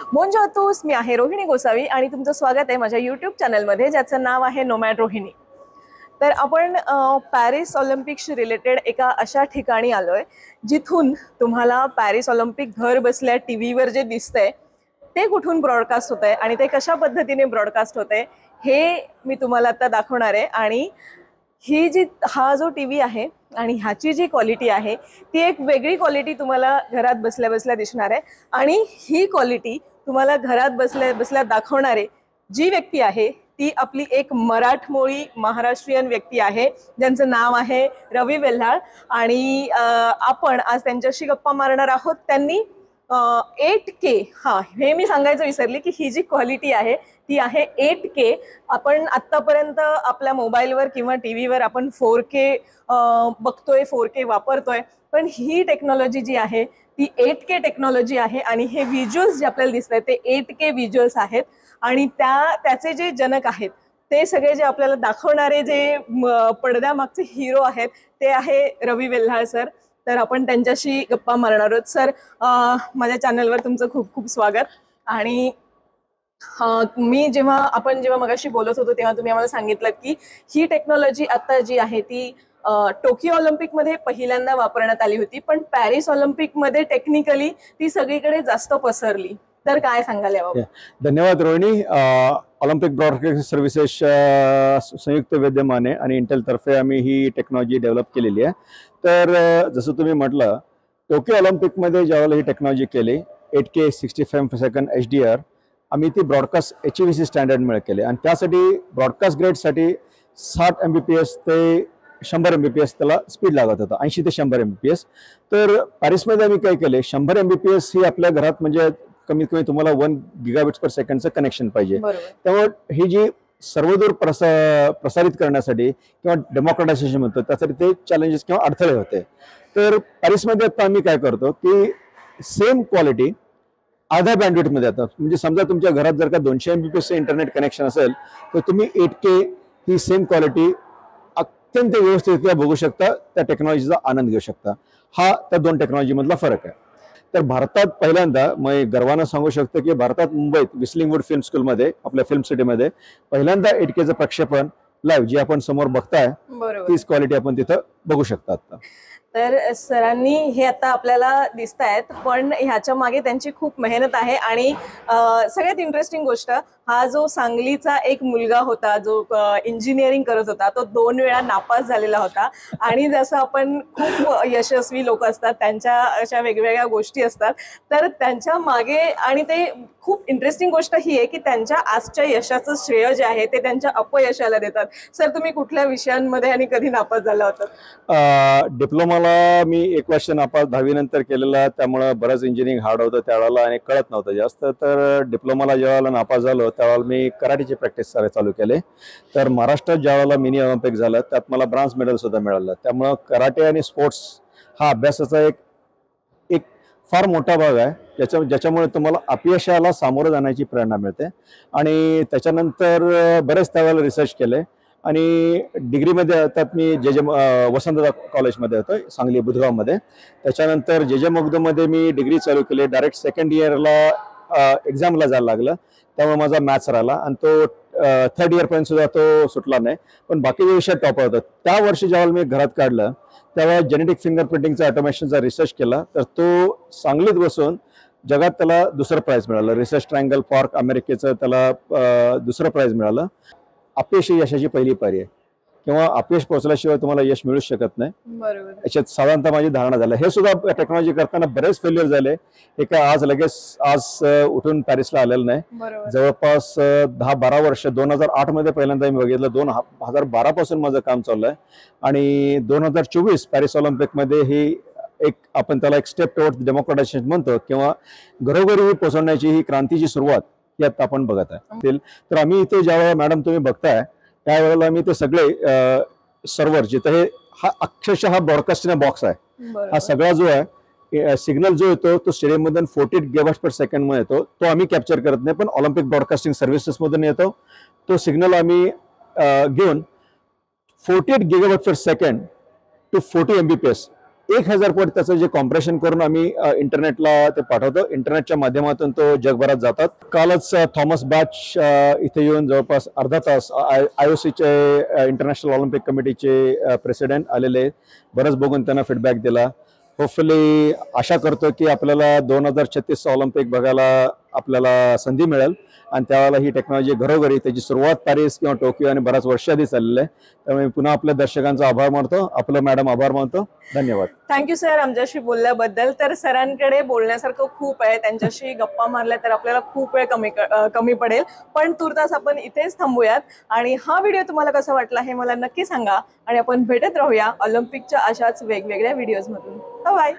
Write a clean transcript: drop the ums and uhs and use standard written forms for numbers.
मोंजो तूस मी आहे रोहिणी गोसावी आणि तुमचं स्वागत आहे माझ्या यूट्यूब चॅनलमध्ये ज्याचं नाव आहे नोमॅड रोहिणी। तर आपण पॅरिस ऑलिम्पिकशी रिलेटेड एका अशा ठिकाणी आलोय जिथून तुम्हाला पॅरिस ऑलिम्पिक घर बसल्या टीव्हीवर जे दिसतंय ते कुठून ब्रॉडकास्ट होतंय आणि ते कशा पद्धतीने ब्रॉडकास्ट होतंय हे मी तुम्हाला आता दाखवणार आहे। आणि हा जो टीव्ही आहे आणि ह्याची जी क्वालिटी आहे ती एक वेगळी क्वालिटी तुम्हाला घरात बसल्या बसल्या दिसणार आहे। आणि ही क्वालिटी तुम्हाला घरात बसल्या बसल्या दाखवणारे जी व्यक्ती आहे ती आपली एक मराठमोळी महाराष्ट्रीयन व्यक्ती आहे ज्यांचं नाव आहे रवी वेल्हाळ। आणि आपण आज त्यांच्याशी गप्पा मारणार आहोत। त्यांनी 8K, हा हे मी सांगायचं विसरली की ही जी क्वालिटी आहे ती आहे 8K। आपण आत्तापर्यंत आपल्या मोबाईलवर किंवा टीव्हीवर आपण 4K बघतोय, 4K वापरतोय, पण ही टेक्नॉलॉजी जी आहे ती 8K टेक्नॉलॉजी आहे। आणि हे व्हिज्युअल्स जे आपल्याला दिसत आहेत ते 8K व्हिज्युअल्स आहेत। आणि त्याचे जे जनक आहेत ते सगळे जे आपल्याला दाखवणारे जे पडद्यामागचे हिरो आहेत ते आहे रवी वेल्हाळ सर। तर आपण त्यांच्याशी गप्पा मारणार आहोत। सर, माझ्या चॅनलवर तुमचं खूप खूप स्वागत। आणि आपण जेव्हा मगाशी बोलत होतो तेव्हा तुम्ही आम्हाला सांगितलं की ही टेक्नॉलॉजी आता जी आहे ती टोकियो ऑलिम्पिक मध्ये पहिल्यांदा वापरण्यात आली होती, पण पॅरिस ऑलिम्पिक मध्ये टेक्निकली ती सगळीकडे जास्त पसरली। तर काय सांगाल याबाबत? धन्यवाद रोहिणी। ऑलिम्पिक ब्रॉडकास्टिंग सर्व्हिसेस संयुक्त विद्यमाने आणि इंटेल तर्फे आम्ही ही टेक्नॉलॉजी डेव्हलप केलेली आहे। तर जसं तुम्ही म्हटलं, टोकियो ऑलिम्पिक मध्ये ज्यावेळेला ही टेक्नॉलॉजी केली 8K 60 फ्रेम पर सेकंड HDR, आम्ही ती ब्रॉडकास्ट HEVC स्टँडर्ड मिळत केले। आणि त्यासाठी ब्रॉडकास्ट ग्रेडसाठी 60 Mbps ते 100 Mbps त्याला स्पीड लागत होता, 80 ते 100 Mbps। तर पॅरिसमध्ये आम्ही काय केले, 100 Mbps ही आपल्या घरात म्हणजे कमीत कमी तुम्हाला 1 गिगाबिट्स पर सेकंडचं कनेक्शन पाहिजे। त्यामुळे ही जी सर्वदूर प्रसारित करण्यासाठी किंवा डेमोक्रेटायझेशन म्हणतो त्यासाठी ते चॅलेंजेस किंवा अडथळे होते। तर पॅरिसमध्ये आता आम्ही काय करतो की सेम क्वालिटी अर्ध्या बँडविड्थमध्ये आता, म्हणजे समजा तुमच्या घरात जर का 200 Mbps इंटरनेट कनेक्शन असेल तर तुम्ही 8K ही सेम क्वालिटी अत्यंत व्यवस्थितरित्या बघू शकता, त्या टेक्नॉलॉजीचा आनंद घेऊ शकता। हा त्या दोन टेक्नॉलॉजी मधला फरक आहे। तर भारतात पहिल्यांदा मी गर्वानं सांगू शकतो की भारतात मुंबईत विस्लिंगवूड फिल्म स्कूलमध्ये आपल्या फिल्म सिटीमध्ये पहिल्यांदा 8Kचं प्रक्षेपण लाईव्ह जे आपण समोर बघताय तीच क्वालिटी आपण तिथं बघू शकता आता। तर सरांनी हे आता आपल्याला दिसत आहेत, पण ह्याच्या मागे त्यांची खूप मेहनत आहे। आणि सगळ्यात इंटरेस्टिंग गोष्ट, हा जो सांगलीचा एक मुलगा होता जो इंजिनिअरिंग करत होता तो 2 वेळा नापास झालेला होता। आणि जसं आपण खूप यशस्वी लोक असतात त्यांच्या अशा वेगवेगळ्या गोष्टी असतात, तर त्यांच्या मागे आणि ते खूप इंटरेस्टिंग गोष्ट ही आहे की त्यांच्या आजच्या यशाचं श्रेय जे आहे ते त्यांच्या अपयशाला देतात। सर, तुम्ही कुठल्या विषयांमध्ये आणि कधी नापास झाला होता? डिप्लोमाला मी 1 वर्ष नापास 10वी नंतर केलेला, त्यामुळे बरंच इंजिनिअरिंग हार्ड होतं त्यावेळेला आणि कळत नव्हतं जास्त। तर डिप्लोमाला ज्यावेळेला नापास झालो त्यावेळेला मी कराटेची प्रॅक्टिस चालू केले। तर महाराष्ट्रात ज्यावेळेला मिनी ऑलिम्पिक झालं त्यात मला ब्रॉन्झ मेडल सुद्धा मिळालं। त्यामुळं कराटे आणि स्पोर्ट्स हा अभ्यासाचा एक फार मोठा भाग आहे ज्याच्यामुळे तुम्हाला अपयशाला सामोरं जाण्याची प्रेरणा मिळते। आणि त्याच्यानंतर बरेच त्यावेळेला रिसर्च केले आणि डिग्रीमध्ये त्यात मी वसंतदादा कॉलेजमध्ये होतो सांगली बुधगावमध्ये। त्याच्यानंतर मगदूममध्ये मी डिग्री चालू केली। डायरेक्ट सेकंड इयरला एक्झामला जायला लागलं, त्यामुळे माझा मॅथ्स राहिला आणि तो 3rd इयरपर्यंत सुद्धा तो सुटला नाही, पण बाकीचे विषय टॉप होतात। त्या वर्षी ज्यावेळेला मी घरात काढलं त्यावेळेला जेनेटिक फिंगरप्रिंटिंगचा ऑटोमेशनचा रिसर्च केला, तर तो सांगलीत बसून जगात त्याला दुसरं प्राइज मिळालं। रिसर्च ट्रायंगल फॉर अमेरिकेचं त्याला दुसरं प्राइज मिळालं। अपयश ही यशाची पहिली पायरी आहे, किंवा अपयश पोहोचल्याशिवाय तुम्हाला यश मिळूच शकत नाही। बरोबर, याच्यात साधारणतः माझी धारणा झाली। हे सुद्धा टेक्नॉलॉजी करताना बरेच फेल्युअर झाले, हे काय आज उठून पॅरिसला आलेलं नाही। जवळपास 10-12 वर्ष, 2008 मध्ये पहिल्यांदा मी बघितलं, 2012 पासून माझं काम चालू आहे। आणि 2024 पॅरिस ऑलिम्पिक मध्ये ही आपण त्याला एक स्टेप टुवर्ड्स डेमोक्रेटायझेशन म्हणतो, किंवा घरोघरी पोहोचवण्याची ही क्रांतीची सुरुवात यात आपण बघत आहे। तर आम्ही इथे ज्यावेळेला मॅडम तुम्ही बघताय त्यावेळेला आम्ही ते सगळे सर्व्हर जिथे हा अक्षरशः हा ब्रॉडकास्टिंग बॉक्स आहे, हा सगळा जो आहे सिग्नल जो येतो तो स्टेडियम मधून 40 गिगाबाइट्स पर सेकंड मध्ये येतो, तो आम्ही कॅप्चर करत नाही, पण ऑलिम्पिक ब्रॉडकास्टिंग सर्व्हिसेस मधून येतो। तो सिग्नल आम्ही घेऊन 48 gigabyte per second to 40 Mbps 1000 पट त्याचं जे कॉम्प्रेशन करून आम्ही इंटरनेटला ते पाठवतो. इंटरनेटच्या माध्यमातून तो जगभरात जातात. कालच थॉमस बॅच इथे येऊन जवळपास अर्धा तास IOCचे इंटरनॅशनल ऑलिम्पिक कमिटीचे प्रेसिडेंट आलेले, बरंच बघून त्यांना फीडबॅक दिला. होपफुली आशा करतो की आपल्याला 2036 ऑलिम्पिक बघायला आपल्याला संधी मिळेल आणि त्यावेळेला ही टेक्नॉलॉजी घरोघरी, त्याची सुरुवात पॅरिस किंवा टोकियो आणि बऱ्याच वर्ष आधी चाललेलं आहे. त्यामुळे पुन्हा आपल्या दर्शकांचा आभार मानतो, आपलं मॅडम आभार मानतो. धन्यवाद. थँक्यू सर आमच्याशी बोलल्याबद्दल. तर सरांकडे बोलण्यासारखं खूप आहे, त्यांच्याशी गप्पा मारल्या तर आपल्याला खूप वेळ कमी पडेल, पण तुर्तास आपण इथेच थांबूयात. आणि हा व्हिडिओ तुम्हाला कसा वाटला हे मला नक्की सांगा आणि आपण भेटत राहूया ऑलिम्पिकच्या अशाच वेगवेगळ्या व्हिडिओजमधून. बाय.